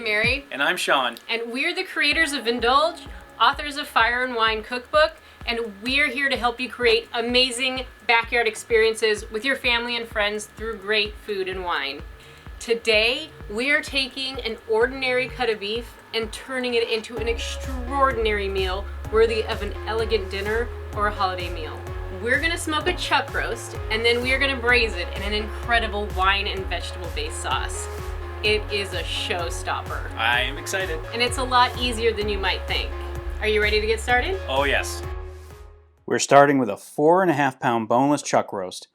Mary. And I'm Sean. And we're the creators of Indulge, authors of Fire and Wine Cookbook, and we're here to help you create amazing backyard experiences with your family and friends through great food and wine. Today, we are taking an ordinary cut of beef and turning it into an extraordinary meal worthy of an elegant dinner or a holiday meal. We're gonna smoke a chuck roast, and then we are gonna braise it in an incredible wine and vegetable-based sauce. It is a showstopper. I am excited. And it's a lot easier than you might think. Are you ready to get started? Oh yes. We're starting with a 4.5 pound boneless chuck roast.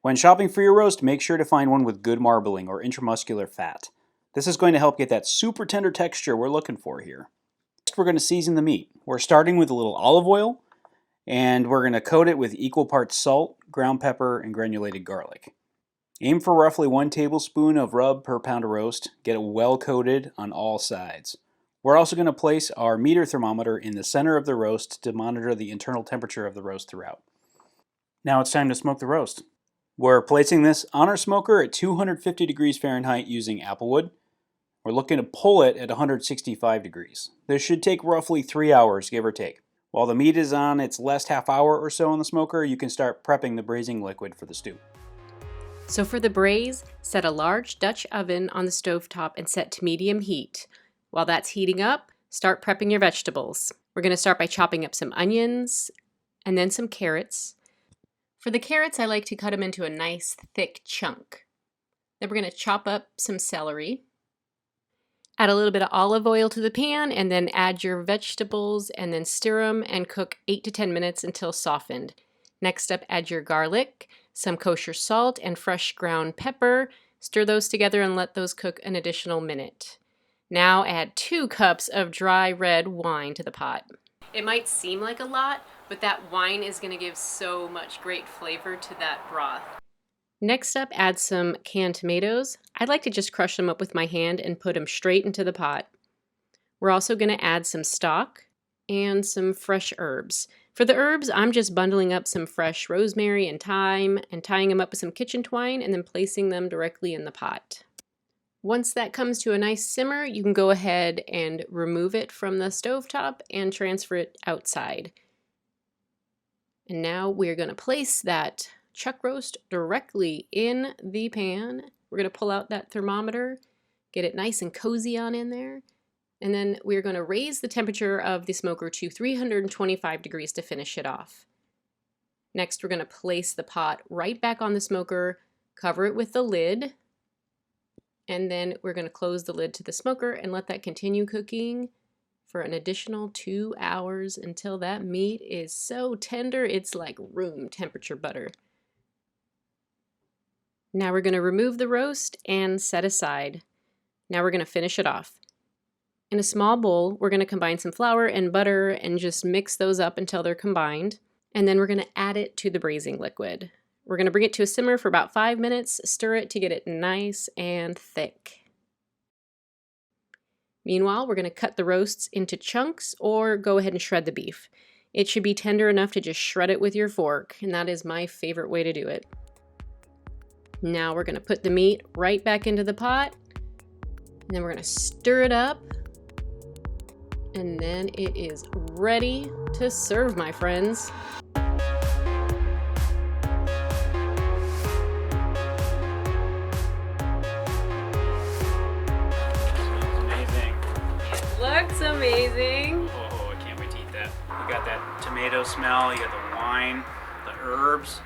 When shopping for your roast, make sure to find one with good marbling or intramuscular fat. This is going to help get that super tender texture we're looking for here. Next, we're going to season the meat. We're starting with a little olive oil, and we're going to coat it with equal parts salt, ground pepper, and granulated garlic. Aim for roughly 1 tablespoon of rub per pound of roast. Get it well coated on all sides. We're also going to place our meter thermometer in the center of the roast to monitor the internal temperature of the roast throughout. Now it's time to smoke the roast. We're placing this on our smoker at 250 degrees Fahrenheit using applewood. We're looking to pull it at 165 degrees. This should take roughly 3 hours, give or take. While the meat is on its last half hour or so on the smoker, you can start prepping the braising liquid for the stew. So for the braise, set a large Dutch oven on the stovetop and set to medium heat. While that's heating up, start prepping your vegetables. We're going to start by chopping up some onions and then some carrots. For the carrots, I like to cut them into a nice thick chunk. Then we're going to chop up some celery. Add a little bit of olive oil to the pan and then add your vegetables and then stir them and cook 8 to 10 minutes until softened. Next up, add your garlic, some kosher salt, and fresh ground pepper. Stir those together and let those cook an additional minute. Now add 2 cups of dry red wine to the pot. It might seem like a lot, but that wine is going to give so much great flavor to that broth. Next up, add some canned tomatoes. I like to just crush them up with my hand and put them straight into the pot. We're also going to add some stock and some fresh herbs. For the herbs, I'm just bundling up some fresh rosemary and thyme and tying them up with some kitchen twine and then placing them directly in the pot. Once that comes to a nice simmer, you can go ahead and remove it from the stovetop and transfer it outside. And now we're going to place that chuck roast directly in the pan. We're going to pull out that thermometer, get it nice and cozy on in there, and then we're going to raise the temperature of the smoker to 325 degrees to finish it off. Next, we're going to place the pot right back on the smoker, cover it with the lid, and then we're going to close the lid to the smoker and let that continue cooking for an additional 2 hours until that meat is so tender it's like room temperature butter. Now we're going to remove the roast and set aside. Now we're going to finish it off. In a small bowl, we're going to combine some flour and butter and just mix those up until they're combined. And then we're going to add it to the braising liquid. We're going to bring it to a simmer for about 5 minutes, stir it to get it nice and thick. Meanwhile, we're going to cut the roasts into chunks or go ahead and shred the beef. It should be tender enough to just shred it with your fork, and that is my favorite way to do it. Now we're going to put the meat right back into the pot, and then we're going to stir it up, and then it is ready to serve, my friends. Looks amazing. Oh, I can't wait to eat that. You got that tomato smell, you got the wine, the herbs.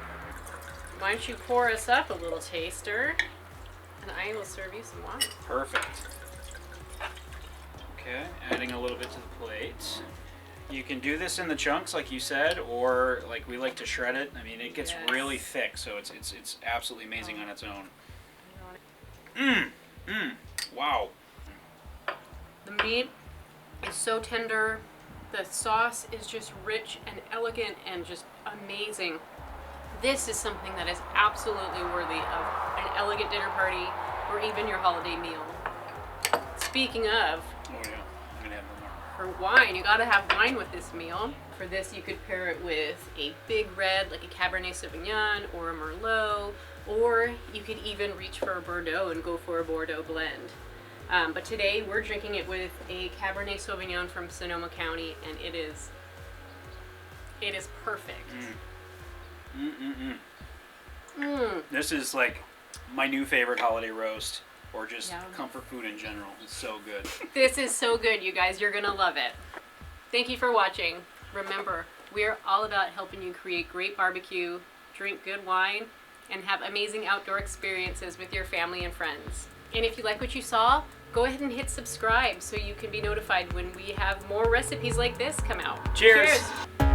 Why don't you pour us up a little taster, and I will serve you some wine. Perfect. Okay, adding a little bit to the plate. You can do this in the chunks like you said, or like we like to shred it. I mean, it gets really thick, so it's absolutely amazing on its own. Wow. The meat is so tender. The sauce is just rich and elegant and just amazing. This is something that is absolutely worthy of an elegant dinner party or even your holiday meal. Speaking of, Oh yeah, I'm gonna have more. for wine, you gotta have wine with this meal. For this, you could pair it with a big red, like a Cabernet Sauvignon or a Merlot, or you could even reach for a Bordeaux and go for a Bordeaux blend. But today we're drinking it with a Cabernet Sauvignon from Sonoma County, and it is perfect. This is like my new favorite holiday roast, or just Yum. comfort food in general. It's so good. This is so good, you guys. You're gonna love it. Thank you for watching. Remember, we're all about helping you create great barbecue, drink good wine, and have amazing outdoor experiences with your family and friends. And if you like what you saw, go ahead and hit subscribe so you can be notified when we have more recipes like this come out. Cheers. Cheers.